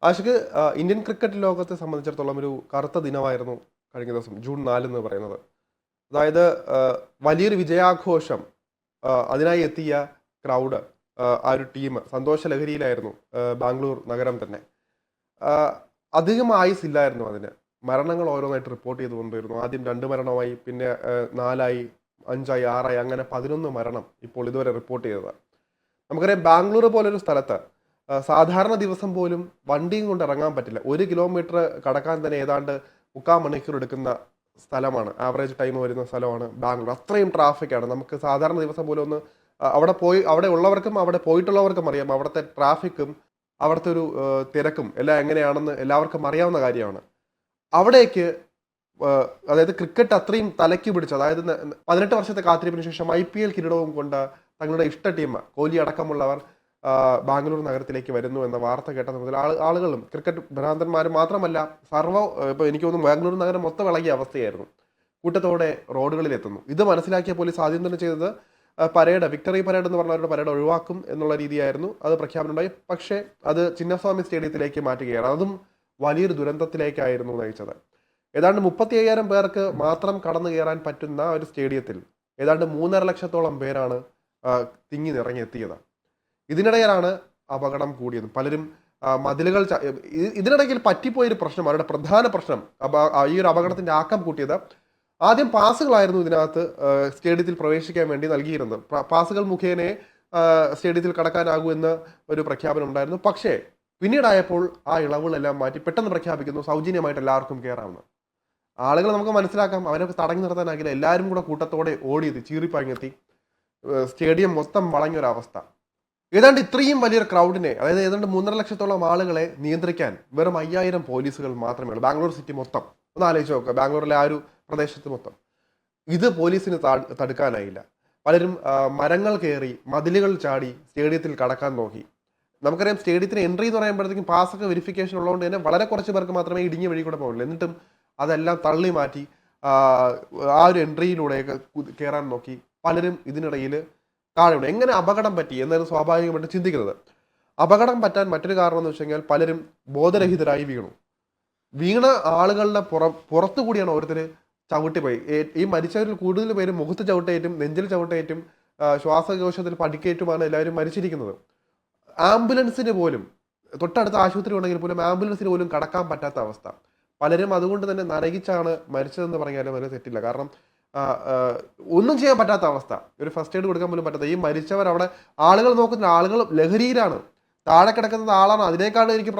Ashiq, Indian cricket ലോകത്തെ സംബന്ധിച്ചിടത്തോളം ഒരു കറുത്ത ദിനമായിരുന്നു കഴിഞ്ഞ ദിവസം ജൂൺ 4 എന്ന് പറയുന്നത്. അതായത് ആ, വലിയൊരു വിജയാഘോഷം, അതിനായി എത്തിയ ക്രൗഡ്, ആ ഒരു ടീം സന്തോഷ ലഹരിയിലായിരുന്നു. ബാംഗ്ലൂർ നഗരം തന്നെ. ആ, അധികം ആയുസില്ലായിരുന്നു അതിന്. മരണങ്ങൾ ഓരോന്നായിട്ട് റിപ്പോർട്ട് ചെയ്തുകൊണ്ടിരുന്നു. ആദ്യം 2 മരണമായി, പിന്നെ 4ആയി, 5ആയി, 6ആയി, അങ്ങനെ 11 മരണം ഇപ്പോൾ ഇതുവരെ റിപ്പോർട്ട് ചെയ്തത്. നമുക്കറിയാം, ബാംഗ്ലൂർ പോലൊരു സ്ഥലത്ത് സാധാരണ ദിവസം പോലും വണ്ടിയും കൊണ്ട് ഇറങ്ങാൻ പറ്റില്ല. 1 കിലോമീറ്റർ കടക്കാൻ തന്നെ ഏതാണ്ട് 3/4 മണിക്കൂർ എടുക്കുന്ന സ്ഥലമാണ്. ആവറേജ് ടൈം വരുന്ന സ്ഥലമാണ് ബാംഗ്ലൂർ. അത്രയും ട്രാഫിക്കാണ്. നമുക്ക് സാധാരണ ദിവസം പോലും ഒന്ന് അവിടെ പോയി, അവിടെ ഉള്ളവർക്കും അവിടെ പോയിട്ടുള്ളവർക്കും അറിയാം അവിടുത്തെ ട്രാഫിക്കും അവിടുത്തെ ഒരു തിരക്കും എല്ലാം എങ്ങനെയാണെന്ന് എല്ലാവർക്കും അറിയാവുന്ന കാര്യമാണ്. അവിടേക്ക് അതായത് ക്രിക്കറ്റ് അത്രയും തലയ്ക്ക് പിടിച്ച്, അതായത് 18 വർഷത്തെ കാത്തിരിപ്പിന് ശേഷം IPL കിരീടവും കൊണ്ട് തങ്ങളുടെ ഇഷ്ട ടീം കോഹ്ലി അടക്കമുള്ളവർ ബാംഗ്ലൂർ നഗരത്തിലേക്ക് വരുന്നു എന്ന വാർത്ത കേട്ടത് മുതൽ ആളുകളും ക്രിക്കറ്റ് ഭ്രാന്തന്മാരും മാത്രമല്ല, ഇപ്പോൾ എനിക്ക് തോന്നുന്നു ബാംഗ്ലൂർ നഗരം മൊത്തം ഇളകിയ അവസ്ഥയായിരുന്നു. കൂട്ടത്തോടെ റോഡുകളിൽ എത്തുന്നു. ഇത് മനസ്സിലാക്കിയ പോലീസ് ആദ്യം തന്നെ ചെയ്തത് വിക്ടറി പരേഡ് എന്ന് പറഞ്ഞ പരേഡ് ഒഴിവാക്കും എന്നുള്ള രീതിയായിരുന്നു. അത് പ്രഖ്യാപനം ഉണ്ടായി. പക്ഷേ അത് ചിന്നസ്വാമി സ്റ്റേഡിയത്തിലേക്ക് മാറ്റുകയാണ്. അതും വലിയൊരു ദുരന്തത്തിലേക്കായിരുന്നു നയിച്ചത്. ഏതാണ്ട് 35,000 പേർക്ക് മാത്രം കടന്നു കയറാൻ പറ്റുന്ന ഒരു സ്റ്റേഡിയത്തിൽ ഏതാണ്ട് 3.5 ലക്ഷത്തോളം പേരാണ് തിങ്ങി നിറഞ്ഞെത്തിയത്. ഇതിനിടയിലാണ് അപകടം കൂടിയത്. പലരും മതിലുകൾ ഇതിനിടയ്ക്ക് പറ്റിപ്പോയൊരു പ്രശ്നം, അവരുടെ പ്രധാന പ്രശ്നം, ഈ ഒരു അപകടത്തിന്റെ ആക്കം കൂട്ടിയത്, ആദ്യം പാസുകളായിരുന്നു ഇതിനകത്ത് സ്റ്റേഡിയത്തിൽ പ്രവേശിക്കാൻ വേണ്ടി നൽകിയിരുന്നത്. പാസുകൾ മുഖേന സ്റ്റേഡിയത്തിൽ കടക്കാനാകൂ എന്ന് ഒരു പ്രഖ്യാപനം ഉണ്ടായിരുന്നു. പക്ഷേ പിന്നീടായപ്പോൾ ആ ഇളവുകളെല്ലാം മാറ്റി പെട്ടെന്ന് പ്രഖ്യാപിക്കുന്നു സൗജന്യമായിട്ട് എല്ലാവർക്കും കയറാമെന്ന്. ആളുകൾ നമുക്ക് മനസ്സിലാക്കാം, അവരൊക്കെ തടഞ്ഞു നിർത്താനാകില്ല. എല്ലാവരും കൂടെ കൂട്ടത്തോടെ ഓടിയെത്തി, ചീറിപ്പാഞ്ഞെത്തി. സ്റ്റേഡിയം മൊത്തം വളഞ്ഞൊരവസ്ഥ. ഏതാണ്ട് ഇത്രയും വലിയൊരു ക്രൗഡിനെ, അതായത് ഏതാണ്ട് 3.5 ലക്ഷത്തോളം ആളുകളെ നിയന്ത്രിക്കാൻ വെറും 5,000 പോലീസുകൾ മാത്രമേ ഉള്ളൂ. ബാംഗ്ലൂർ സിറ്റി മൊത്തം ഒന്ന് ആലോചിച്ച് നോക്കുക. ബാംഗ്ലൂരിലെ ആ ഒരു പ്രദേശത്ത് മൊത്തം ഇത് പോലീസിന് തടുക്കാനായില്ല. പലരും മരങ്ങൾ കയറി, മതിലുകൾ ചാടി സ്റ്റേഡിയത്തിൽ കടക്കാൻ നോക്കി. നമുക്കറിയാം, സ്റ്റേഡിയത്തിന് എൻട്രി എന്ന് പറയുമ്പോഴത്തേക്കും പാസ്സൊക്കെ വെരിഫിക്കേഷൻ ഉള്ളതുകൊണ്ട് തന്നെ വളരെ കുറച്ച് പേർക്ക് മാത്രമേ ഇടുങ്ങിയ വഴി കൂടെ പോകുള്ളൂ. എന്നിട്ടും അതെല്ലാം തള്ളി മാറ്റി ആ ഒരു എൻട്രിയിലൂടെയൊക്കെ കയറാൻ നോക്കി. പലരും ഇതിനിടയിൽ താഴെ എങ്ങനെ അപകടം പറ്റി എന്നാണ് സ്വാഭാവികമായിട്ട് ചിന്തിക്കുന്നത്. അപകടം പറ്റാൻ മറ്റൊരു കാരണം എന്ന് വെച്ച് കഴിഞ്ഞാൽ പലരും ബോധരഹിതരായി വീണു. വീണ ആളുകളുടെ പുറത്തു കൂടിയാണ് ഓരോരുത്തർ ചവിട്ടിപ്പോയി. ഈ മരിച്ചവരിൽ കൂടുതൽ പേരും മുഖത്ത് ചവിട്ടേറ്റും നെഞ്ചിൽ ചവിട്ടേറ്റും ശ്വാസകോശത്തിൽ പരിക്കേറ്റുമാണ് എല്ലാവരും മരിച്ചിരിക്കുന്നത്. ആംബുലൻസിന് പോലും, തൊട്ടടുത്ത ആശുപത്രി ഉണ്ടെങ്കിൽ പോലും ആംബുലൻസിന് പോലും കടക്കാൻ പറ്റാത്ത അവസ്ഥ. പലരും അതുകൊണ്ട് തന്നെ നരകിച്ചാണ് മരിച്ചതെന്ന് പറഞ്ഞാലും അതിന് തെറ്റില്ല. കാരണം ഒന്നും ചെയ്യാൻ പറ്റാത്ത അവസ്ഥ, ഒരു ഫസ്റ്റ് എയ്ഡ് കൊടുക്കാൻ പോലും പറ്റാത്ത. ഈ മരിച്ചവർ അവിടെ ആളുകൾ നോക്കുന്നില്ല, ആളുകൾ ലഹരിയിലാണ്. താഴെ കിടക്കുന്നത് ആളാണ്, അതിനേക്കാൾ എനിക്ക്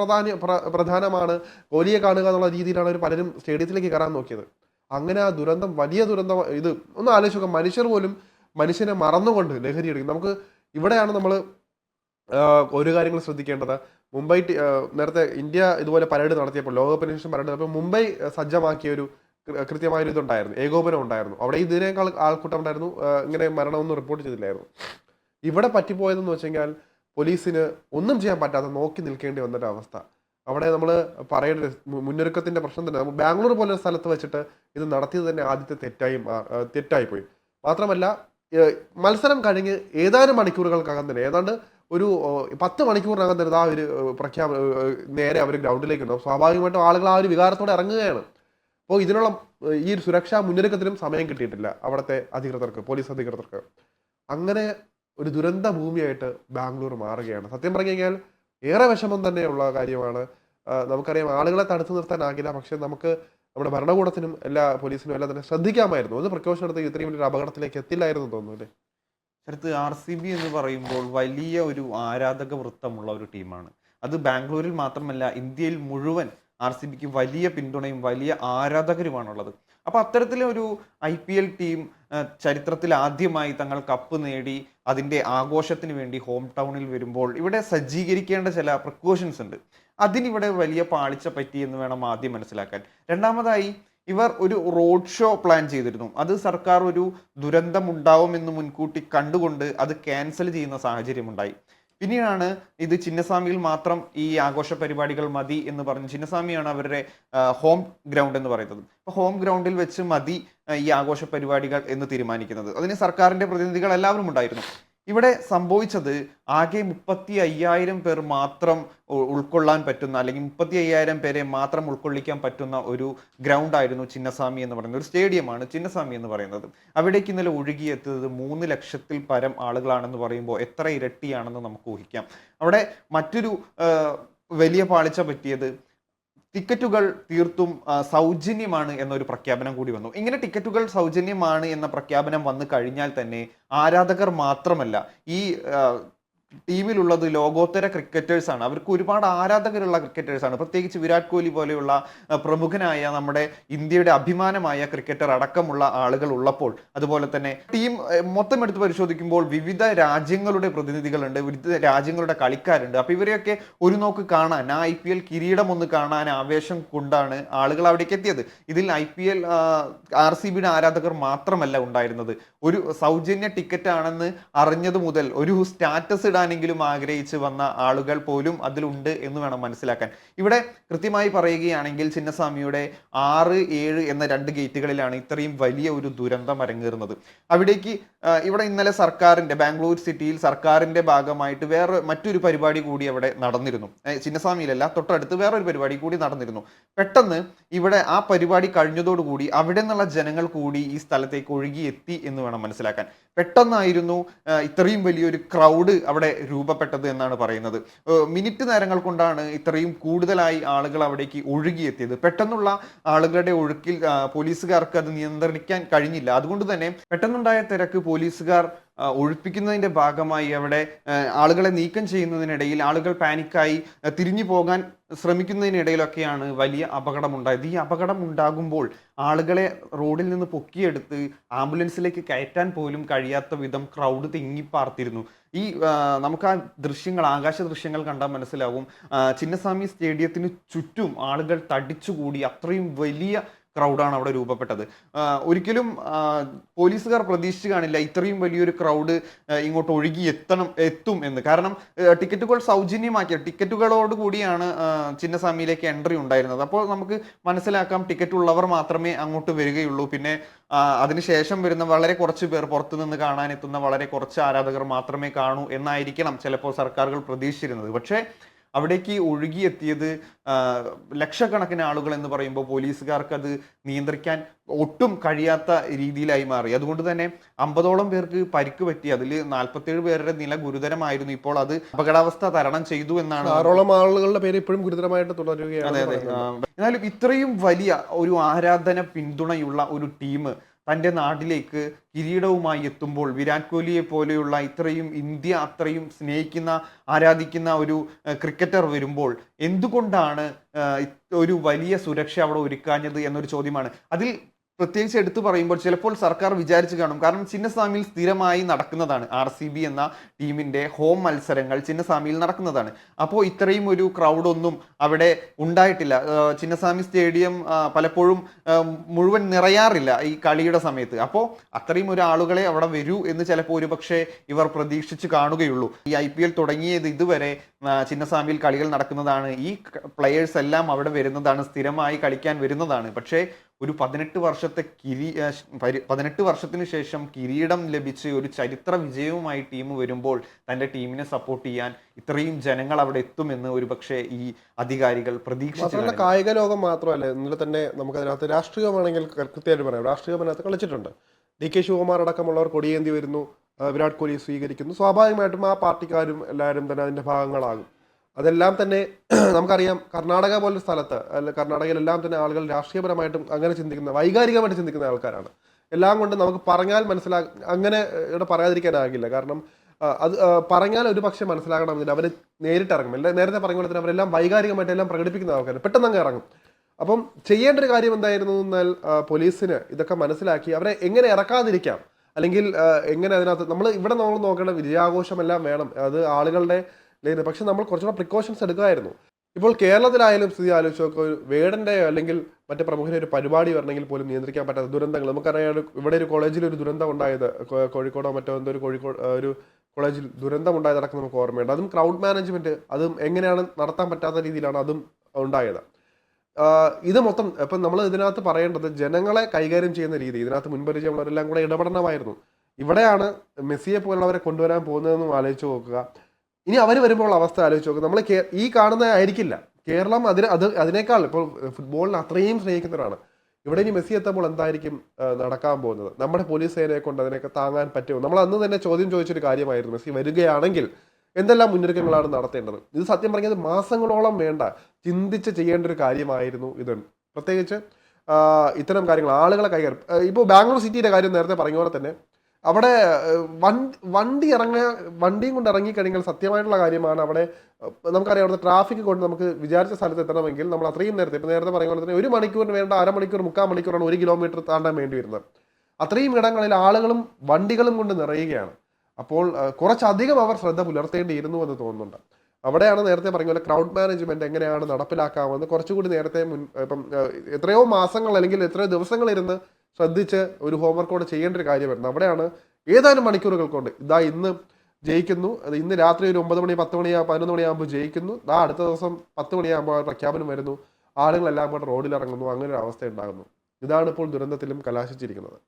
പ്രധാനമാണ് കോഹ്ലിയെ കാണുക എന്നുള്ള രീതിയിലാണ് അവർ പലരും സ്റ്റേഡിയത്തിലേക്ക് കയറാൻ നോക്കിയത്. അങ്ങനെ ആ ദുരന്തം, വലിയ ദുരന്തം. ഇത് ഒന്ന് ആലോചിച്ച് നോക്കാം, മനുഷ്യർ പോലും മനുഷ്യനെ മറന്നുകൊണ്ട് ലഹരി എടുക്കും. നമുക്ക് ഇവിടെയാണ് നമ്മൾ ഒരു കാര്യങ്ങൾ ശ്രദ്ധിക്കേണ്ടത്. നേരത്തെ ഇന്ത്യ ഇതുപോലെ പരേഡ് നടത്തിയപ്പോൾ, ലോകകപ്പിന് ശേഷം പരേഡ് നടത്തിയപ്പോൾ മുംബൈ സജ്ജമാക്കിയ ഒരു കൃത്യമായൊരു ഇതുണ്ടായിരുന്നു, ഏകോപനം ഉണ്ടായിരുന്നു. അവിടെ ഇതിനേക്കാൾ ആൾക്കൂട്ടം ഉണ്ടായിരുന്നു. ഇങ്ങനെ മരണമൊന്നും റിപ്പോർട്ട് ചെയ്തില്ലായിരുന്നു. ഇവിടെ പറ്റിപ്പോയതെന്ന് വെച്ച് കഴിഞ്ഞാൽ പോലീസിന് ഒന്നും ചെയ്യാൻ പറ്റാതെ നോക്കി നിൽക്കേണ്ടി വന്നൊരു അവസ്ഥ. അവിടെ നമ്മൾ പറയേണ്ട മുന്നൊരുക്കത്തിന്റെ പ്രശ്നം തന്നെ. ബാംഗ്ലൂർ പോലൊരു സ്ഥലത്ത് വെച്ചിട്ട് ഇത് നടത്തിയത് തന്നെ ആദ്യത്തെ തെറ്റായിപ്പോയി. മാത്രമല്ല, മത്സരം കഴിഞ്ഞ് ഏതാനും മണിക്കൂറുകൾക്കകം തന്നെ, ഏതാണ്ട് ഒരു 10 മണിക്കൂറിനകം തന്നെ ആ ഒരു നേരെ അവർ ഗ്രൗണ്ടിലേക്ക് ഉണ്ടാവും. സ്വാഭാവികമായിട്ടും ആളുകൾ ആ ഒരു വികാരത്തോടെ ഇറങ്ങുകയാണ്. അപ്പോൾ ഇതിനുള്ള ഈ ഒരു സുരക്ഷാ മുന്നൊരുക്കത്തിനും സമയം കിട്ടിയിട്ടില്ല അവിടുത്തെ അധികൃതർക്ക്, പോലീസ് അധികൃതർക്ക്. അങ്ങനെ ഒരു ദുരന്ത ഭൂമിയായിട്ട് ബാംഗ്ലൂർ മാറുകയാണ്. സത്യം പറഞ്ഞു കഴിഞ്ഞാൽ ഏറെ വിഷമം തന്നെയുള്ള കാര്യമാണ്. നമുക്കറിയാം, ആളുകളെ തടുത്തു നിർത്താനാകില്ല. പക്ഷെ നമുക്ക് നമ്മുടെ ഭരണകൂടത്തിനും എല്ലാ പോലീസിനും എല്ലാം തന്നെ ശ്രദ്ധിക്കാമായിരുന്നു. ഒന്ന് പ്രിക്കോഷൻ എടുത്ത് ഇത്രയും വലിയൊരു അപകടത്തിലേക്ക് എത്തില്ലായിരുന്നു തോന്നുന്നു അല്ലേ? അടുത്ത് RCB എന്ന് പറയുമ്പോൾ വലിയ ഒരു ആരാധക വൃത്തമുള്ള ഒരു ടീമാണ്. അത് ബാംഗ്ലൂരിൽ മാത്രമല്ല, ഇന്ത്യയിൽ മുഴുവൻ RCBക്ക് വലിയ പിന്തുണയും വലിയ ആരാധകരുമാണുള്ളത്. അപ്പോൾ അത്തരത്തിലെ ഒരു IPL ടീം ചരിത്രത്തിൽ ആദ്യമായി തങ്ങൾ കപ്പ് നേടി അതിൻ്റെ ആഘോഷത്തിന് വേണ്ടി ഹോം ടൗണിൽ വരുമ്പോൾ ഇവിടെ സജ്ജീകരിക്കേണ്ട ചില പ്രിക്കോഷൻസ് ഉണ്ട്. അതിനിവിടെ വലിയ പാളിച്ച പറ്റി എന്ന് വേണം ആദ്യം മനസ്സിലാക്കാൻ. രണ്ടാമതായി, ഇവർ ഒരു റോഡ് ഷോ പ്ലാൻ ചെയ്തിരുന്നു. അത് സർക്കാർ ഒരു ദുരന്തം ഉണ്ടാവുമെന്ന് മുൻകൂട്ടി കണ്ടുകൊണ്ട് അത് ക്യാൻസൽ ചെയ്യുന്ന സാഹചര്യമുണ്ടായി. പിന്നീടാണ് ഇത് ചിന്നസ്വാമിയിൽ മാത്രം ഈ ആഘോഷ പരിപാടികൾ മതി എന്ന് പറഞ്ഞ്, ചിന്നസ്വാമിയാണ് അവരുടെ ഹോം ഗ്രൗണ്ട് എന്ന് പറയുന്നത്. അപ്പോൾ ഹോം ഗ്രൗണ്ടിൽ വെച്ച് മതി ഈ ആഘോഷ പരിപാടികൾ എന്ന് തീരുമാനിക്കുന്നത്. അതിന് സർക്കാരിൻ്റെ പ്രതിനിധികൾ എല്ലാവരും ഉണ്ടായിരുന്നു. ഇവിടെ സംഭവിച്ചത് ആകെ 35,000 പേർ മാത്രം ഉൾക്കൊള്ളാൻ പറ്റുന്ന, അല്ലെങ്കിൽ 35,000 പേരെ മാത്രം ഉൾക്കൊള്ളിക്കാൻ പറ്റുന്ന ഒരു ഗ്രൗണ്ട് ആയിരുന്നു ചിന്നസ്വാമി എന്ന് പറയുന്നത്. ഒരു സ്റ്റേഡിയമാണ് ചിന്നസ്വാമി എന്ന് പറയുന്നത്. അവിടേക്ക് ഇന്നലെ ഒഴുകിയെത്തിയത് 3 ലക്ഷത്തിൽ പരം ആളുകളാണെന്ന് പറയുമ്പോൾ എത്ര ഇരട്ടിയാണെന്ന് നമുക്ക് ഊഹിക്കാം. അവിടെ മറ്റൊരു വലിയ പാളിച്ച പറ്റിയത് ടിക്കറ്റുകൾ തീർത്തും സൗജന്യമാണ് എന്നൊരു പ്രഖ്യാപനം കൂടി വന്നു. ഇങ്ങനെ ടിക്കറ്റുകൾ സൗജന്യമാണ് എന്ന പ്രഖ്യാപനം വന്നു കഴിഞ്ഞാൽ തന്നെ ആരാധകർ മാത്രമല്ല, ഈ ടീമിലുള്ളത് ലോകോത്തര ക്രിക്കറ്റേഴ്സ് ആണ്. അവർക്ക് ഒരുപാട് ആരാധകരുള്ള ക്രിക്കറ്റേഴ്സ് ആണ്. പ്രത്യേകിച്ച് വിരാട് കോഹ്ലി പോലെയുള്ള പ്രമുഖനായ നമ്മുടെ ഇന്ത്യയുടെ അഭിമാനമായ ക്രിക്കറ്റർ അടക്കമുള്ള ആളുകൾ ഉള്ളപ്പോൾ, അതുപോലെ തന്നെ ടീം മൊത്തം എടുത്ത് പരിശോധിക്കുമ്പോൾ വിവിധ രാജ്യങ്ങളുടെ പ്രതിനിധികളുണ്ട്, വിവിധ രാജ്യങ്ങളുടെ കളിക്കാരുണ്ട്. അപ്പൊ ഇവരെയൊക്കെ ഒരു നോക്ക് കാണാൻ, ആ IPL കിരീടം ഒന്ന് കാണാൻ ആവേശം കൊണ്ടാണ് ആളുകൾ അവിടേക്ക് എത്തിയത്. ഇതിൽ IPL RCBയുടെ ആരാധകർ മാത്രമല്ല ഉണ്ടായിരുന്നത്. ഒരു സൗജന്യ ടിക്കറ്റ് ആണെന്ന് അറിഞ്ഞത് മുതൽ ഒരു സ്റ്റാറ്റസ് ഇടാനെങ്കിലും ആഗ്രഹിച്ച് വന്ന ആളുകൾ പോലും അതിലുണ്ട് എന്ന് വേണം മനസ്സിലാക്കാൻ. ഇവിടെ കൃത്യമായി പറയുകയാണെങ്കിൽ ചിന്നസ്വാമിയുടെ 6, 7 എന്ന 2 ഗേറ്റുകളിലാണ് ഇത്രയും വലിയ ഒരു ദുരന്തം അരങ്ങേറുന്നത്. അവിടേക്ക് ഇവിടെ ഇന്നലെ സർക്കാരിന്റെ, ബാംഗ്ലൂർ സിറ്റിയിൽ സർക്കാരിന്റെ ഭാഗമായിട്ട് മറ്റൊരു പരിപാടി കൂടി അവിടെ നടന്നിരുന്നു. ചിന്നസ്വാമിയിലല്ല, തൊട്ടടുത്ത് വേറൊരു പരിപാടി കൂടി നടന്നിരുന്നു. പെട്ടെന്ന് ഇവിടെ ആ പരിപാടി കഴിഞ്ഞതോടുകൂടി അവിടെ നിന്നുള്ള ജനങ്ങൾ കൂടി ഈ സ്ഥലത്തേക്ക് ഒഴുകി എത്തി എന്ന് വേണം മനസ്സിലാക്കാൻ. പെട്ടെന്നായിരുന്നു ഇത്രയും വലിയൊരു ക്രൗഡ് അവിടെ രൂപപ്പെട്ടത് എന്നാണ് പറയുന്നത്. മിനിറ്റ് നേരങ്ങൾ കൊണ്ടാണ് ഇത്രയും കൂടുതലായി ആളുകൾ അവിടേക്ക് ഒഴുകിയെത്തിയത്. പെട്ടെന്നുള്ള ആളുകളുടെ ഒഴുക്കിൽ പോലീസുകാർക്ക് അത് നിയന്ത്രിക്കാൻ കഴിഞ്ഞില്ല. അതുകൊണ്ട് തന്നെ പെട്ടെന്നുണ്ടായ തിരക്ക് പോലീസുകാർ ഒഴിപ്പിക്കുന്നതിന്റെ ഭാഗമായി അവിടെ ആളുകളെ നീക്കം ചെയ്യുന്നതിനിടയിൽ ആളുകൾ പാനിക്കായി തിരിഞ്ഞു പോകാൻ ശ്രമിക്കുന്നതിനിടയിലൊക്കെയാണ് വലിയ അപകടമുണ്ടായത്. ഈ അപകടം ഉണ്ടാകുമ്പോൾ ആളുകളെ റോഡിൽ നിന്ന് പൊക്കിയെടുത്ത് ആംബുലൻസിലേക്ക് കയറ്റാൻ പോലും കഴിയാത്ത വിധം ക്രൗഡ് തിങ്ങിപ്പാർത്തിരുന്നു. ഈ നമുക്ക് ആ ദൃശ്യങ്ങൾ, ആകാശ ദൃശ്യങ്ങൾ കണ്ടാൽ മനസ്സിലാവും. ചിന്നസ്വാമി സ്റ്റേഡിയത്തിന് ചുറ്റും ആളുകൾ തടിച്ചുകൂടി അത്രയും വലിയ ക്രൗഡാണ് അവിടെ രൂപപ്പെട്ടത്. ഒരിക്കലും പോലീസുകാർ പ്രതീക്ഷിച്ചു കാണില്ല ഇത്രയും വലിയൊരു ക്രൗഡ് ഇങ്ങോട്ട് എത്തും എന്ന്. കാരണം ടിക്കറ്റുകൾ സൗജന്യമാക്കിയ ടിക്കറ്റുകളോട് കൂടിയാണ് ചിന്നസ്വാമിയിലേക്ക് എൻട്രി ഉണ്ടായിരുന്നത്. അപ്പോൾ നമുക്ക് മനസ്സിലാക്കാം ടിക്കറ്റ് ഉള്ളവർ മാത്രമേ അങ്ങോട്ട് വരികയുള്ളൂ. പിന്നെ അതിനുശേഷം വരുന്ന വളരെ കുറച്ച് പേർ, പുറത്തു നിന്ന് കാണാനെത്തുന്ന വളരെ കുറച്ച് ആരാധകർ മാത്രമേ കാണൂ എന്നായിരിക്കണം ചിലപ്പോൾ സർക്കാരുകൾ പ്രതീക്ഷിച്ചിരുന്നത്. പക്ഷേ അവിടേക്ക് ഒഴുകിയെത്തിയത് ലക്ഷക്കണക്കിന് ആളുകൾ എന്ന് പറയുമ്പോൾ പോലീസുകാർക്ക് അത് നിയന്ത്രിക്കാൻ ഒട്ടും കഴിയാത്ത രീതിയിലായി മാറി. അതുകൊണ്ട് തന്നെ 50ഓളം പേർക്ക് പരിക്ക് പറ്റി. അതിൽ 47 പേരുടെ നില ഗുരുതരമായിരുന്നു. ഇപ്പോൾ അത് അപകടാവസ്ഥ തരണം ചെയ്തു എന്നാണ്. 6ഓളം ആളുകളുടെ പേര് ഇപ്പോഴും ഗുരുതരമായിട്ട് തുടരുകയാണ്. അതെ അതെ. എന്നാലും ഇത്രയും വലിയ ഒരു ആരാധന പിന്തുണയുള്ള ഒരു ടീം തൻ്റെ നാട്ടിലേക്ക് കിരീടവുമായി എത്തുമ്പോൾ, വിരാട് കോഹ്ലിയെ പോലെയുള്ള ഇത്രയും ഇന്ത്യ അത്രയും സ്നേഹിക്കുന്ന, ആരാധിക്കുന്ന ഒരു ക്രിക്കറ്റർ വരുമ്പോൾ എന്തുകൊണ്ടാണ് ഒരു വലിയ സുരക്ഷ അവിടെ ഒരുക്കാഞ്ഞത് എന്നൊരു ചോദ്യമാണ്. അതിൽ പ്രത്യേകിച്ച് എടുത്തു പറയുമ്പോൾ ചിലപ്പോൾ സർക്കാർ വിചാരിച്ചു കാണും. കാരണം ചിന്നസ്വാമിയിൽ സ്ഥിരമായി നടക്കുന്നതാണ്, RCB എന്ന ടീമിന്റെ ഹോം മത്സരങ്ങൾ ചിന്നസ്വാമിയിൽ നടക്കുന്നതാണ്. അപ്പോൾ ഇത്രയും ഒരു ക്രൗഡൊന്നും അവിടെ ഉണ്ടായിട്ടില്ല. ചിന്നസ്വാമി സ്റ്റേഡിയം പലപ്പോഴും മുഴുവൻ നിറയാറില്ല ഈ കളിയുടെ സമയത്ത്. അപ്പോൾ അത്രയും ഒരു ആളുകളെ അവിടെ വരൂ എന്ന് ചിലപ്പോൾ ഒരുപക്ഷെ ഇവർ പ്രതീക്ഷിച്ച് കാണുകയുള്ളൂ. ഈ IPL തുടങ്ങിയത് ഇതുവരെ ചിന്നസ്വാമിയിൽ കളികൾ നടക്കുന്നതാണ്. ഈ പ്ലെയേഴ്സ് എല്ലാം അവിടെ വരുന്നതാണ്, സ്ഥിരമായി കളിക്കാൻ വരുന്നതാണ്. പക്ഷേ ഒരു 18 വർഷത്തിന് ശേഷം കിരീടം ലഭിച്ച് ഒരു ചരിത്ര വിജയവുമായി ടീം വരുമ്പോൾ തൻ്റെ ടീമിനെ സപ്പോർട്ട് ചെയ്യാൻ ഇത്രയും ജനങ്ങൾ അവിടെ എത്തുമെന്ന് ഒരുപക്ഷെ ഈ അധികാരികൾ പ്രതീക്ഷിച്ചു. കായിക ലോകം മാത്രമല്ല, ഇന്നലെ തന്നെ നമുക്ക് അതിനകത്ത് രാഷ്ട്രീയമാണെങ്കിൽ കൃത്യമായിട്ട് പറയാം, രാഷ്ട്രീയത്തിനകത്ത് കളിച്ചിട്ടുണ്ട്. DK ശിവകുമാർ അടക്കമുള്ളവർ കൊടിയേന്തി വരുന്നു, വിരാട് കോഹ്ലി സ്വീകരിക്കുന്നു. സ്വാഭാവികമായിട്ടും ആ പാർട്ടിക്കാരും എല്ലാവരും തന്നെ അതിൻ്റെ ഭാഗങ്ങളാകും. അതെല്ലാം തന്നെ നമുക്കറിയാം. കർണാടക പോലൊരു സ്ഥലത്ത്, അല്ല കർണാടകയിലെല്ലാം തന്നെ ആളുകൾ രാഷ്ട്രീയപരമായിട്ടും അങ്ങനെ ചിന്തിക്കുന്ന, വൈകാരികമായിട്ട് ചിന്തിക്കുന്ന ആൾക്കാരാണ്. എല്ലാം കൊണ്ട് നമുക്ക് പറഞ്ഞാൽ അങ്ങനെ ഇവിടെ പറയാതിരിക്കാനാകില്ല. കാരണം അത് പറഞ്ഞാൽ ഒരു പക്ഷേ മനസ്സിലാകണമെന്നില്ല. അവർ നേരിട്ടിറങ്ങും. നേരത്തെ പറഞ്ഞ പോലെ തന്നെ അവരെല്ലാം വൈകാരികമായിട്ട് എല്ലാം പ്രകടിപ്പിക്കുന്ന ആൾക്കാർ പെട്ടെന്ന് അങ്ങ് ഇറങ്ങും. അപ്പം ചെയ്യേണ്ട ഒരു കാര്യം എന്തായിരുന്നു എന്നാൽ പോലീസിന് ഇതൊക്കെ മനസ്സിലാക്കി അവരെ എങ്ങനെ ഇറക്കാതിരിക്കാം, അല്ലെങ്കിൽ എങ്ങനെ അതിനകത്ത് നമ്മൾ നോക്കേണ്ട വിജയാഘോഷമെല്ലാം വേണം, അത് ആളുകളുടെ. പക്ഷെ നമ്മൾ കുറച്ചുകൂടെ പ്രിക്കോഷൻസ് എടുക്കുമായിരുന്നു. ഇപ്പോൾ കേരളത്തിലായാലും സ്ഥിതി ആലോചിച്ച് നോക്കുക, വേടൻ്റെ അല്ലെങ്കിൽ മറ്റേ പ്രമുഖന് ഒരു പരിപാടി വരണമെങ്കിൽ പോലും നിയന്ത്രിക്കാൻ പറ്റാത്ത ദുരന്തങ്ങൾ നമുക്കറിയാം. ഇവിടെ ഒരു കോളേജിൽ ഒരു ദുരന്തം ഉണ്ടായത്, കോഴിക്കോടോ മറ്റോ എന്തോ ഒരു കോളേജിൽ ദുരന്തം ഉണ്ടായതടക്കം നമുക്ക് ഓർമ്മയുണ്ട്. അതും ക്രൗഡ് മാനേജ്മെന്റ് അതും എങ്ങനെയാണ് നടത്താൻ പറ്റാത്ത രീതിയിലാണ് അതും ഉണ്ടായത്. ഇത് മൊത്തം ഇപ്പം നമ്മൾ ഇതിനകത്ത് പറയേണ്ടത് ജനങ്ങളെ കൈകാര്യം ചെയ്യുന്ന രീതി, ഇതിനകത്ത് മുൻപരിചയമുള്ളവരെല്ലാം കൂടെ ഇടപെടണമായിരുന്നു. ഇവിടെയാണ് മെസ്സിയെ പോലുള്ളവരെ കൊണ്ടുവരാൻ പോകുന്നതെന്നും ആലോചിച്ച് നോക്കുക. ഇനി അവർ വരുമ്പോൾ അവസ്ഥ ആലോചിച്ച് നോക്കുക. നമ്മൾ ഈ കാണുന്ന ആയിരിക്കില്ല കേരളം. അതിനേക്കാൾ ഇപ്പോൾ ഫുട്ബോളിനെ അത്രയും സ്നേഹിക്കുന്നവരാണ്. ഇവിടെ ഇനി മെസ്സി എത്തുമ്പോൾ എന്തായിരിക്കും നടക്കാൻ പോകുന്നത്? നമ്മുടെ പോലീസ് സേനയെ കൊണ്ട് അതിനൊക്കെ താങ്ങാൻ പറ്റുമോ? നമ്മൾ അന്ന് തന്നെ ചോദ്യം ചോദിച്ചൊരു കാര്യമായിരുന്നു, മെസ്സി വരികയാണെങ്കിൽ എന്തെല്ലാം മുന്നൊരുക്കങ്ങളാണ് നടത്തേണ്ടത്? ഇത് സത്യം പറഞ്ഞത് മാസങ്ങളോളം വേണ്ട ചിന്തിച്ച് ചെയ്യേണ്ട ഒരു കാര്യമായിരുന്നു ഇത്. പ്രത്യേകിച്ച് ഇത്തരം കാര്യങ്ങൾ ആളുകളെ കൈകാര്യം. ഇപ്പോൾ ബാംഗ്ലൂർ സിറ്റിയുടെ കാര്യം നേരത്തെ പറഞ്ഞ പോലെ തന്നെ അവിടെ വണ്ടിയും കൊണ്ട് ഇറങ്ങിക്കഴിഞ്ഞാൽ സത്യമായിട്ടുള്ള കാര്യമാണ്. അവിടെ നമുക്കറിയാം, അവിടുത്തെ ട്രാഫിക് കൊണ്ട് നമുക്ക് വിചാരിച്ച സ്ഥലത്ത് എത്തണമെങ്കിൽ നമ്മൾ അത്രയും നേരത്തെ പറഞ്ഞ പോലെ തന്നെ 1 മണിക്കൂറിന് വേണ്ട 1/2 മണിക്കൂർ 3/4 മണിക്കൂറാണ് 1 കിലോമീറ്റർ താണ്ടാൻ വേണ്ടി വരുന്നത്. അത്രയും ഇടങ്ങളിൽ ആളുകളും വണ്ടികളും കൊണ്ട് നിറയുകയാണ്. അപ്പോൾ കുറച്ചധികം അവർ ശ്രദ്ധ പുലർത്തേണ്ടിയിരുന്നു എന്ന് തോന്നുന്നുണ്ട്. അവിടെയാണ് നേരത്തെ പറഞ്ഞ പോലെ ക്രൗഡ് മാനേജ്മെന്റ് എങ്ങനെയാണ് നടപ്പിലാക്കാമെന്ന് കുറച്ചുകൂടി നേരത്തെ ഇപ്പം എത്രയോ മാസങ്ങൾ അല്ലെങ്കിൽ എത്രയോ ദിവസങ്ങൾ ഇരുന്ന് ശ്രദ്ധിച്ച് ഒരു ഹോംവർക്കോട് ചെയ്യേണ്ട ഒരു കാര്യമായിരുന്നു. അവിടെയാണ് ഏതാനും മണിക്കൂറുകൾ കൊണ്ട് ഇന്ന് ജയിക്കുന്നു, അത് ഇന്ന് രാത്രി ഒരു 9 മണി 10 മണി 11 മണിയാകുമ്പോൾ ജയിക്കുന്നു, അടുത്ത ദിവസം 10 മണിയാകുമ്പോൾ പ്രഖ്യാപനം വരുന്നു, ആളുകളെല്ലാം കൂടെ റോഡിൽ ഇറങ്ങുന്നു, അങ്ങനെ ഒരു അവസ്ഥ ഉണ്ടാകുന്നു. ഇതാണ് ഇപ്പോൾ ദുരന്തത്തിലും കലാശിച്ചിരിക്കുന്നത്.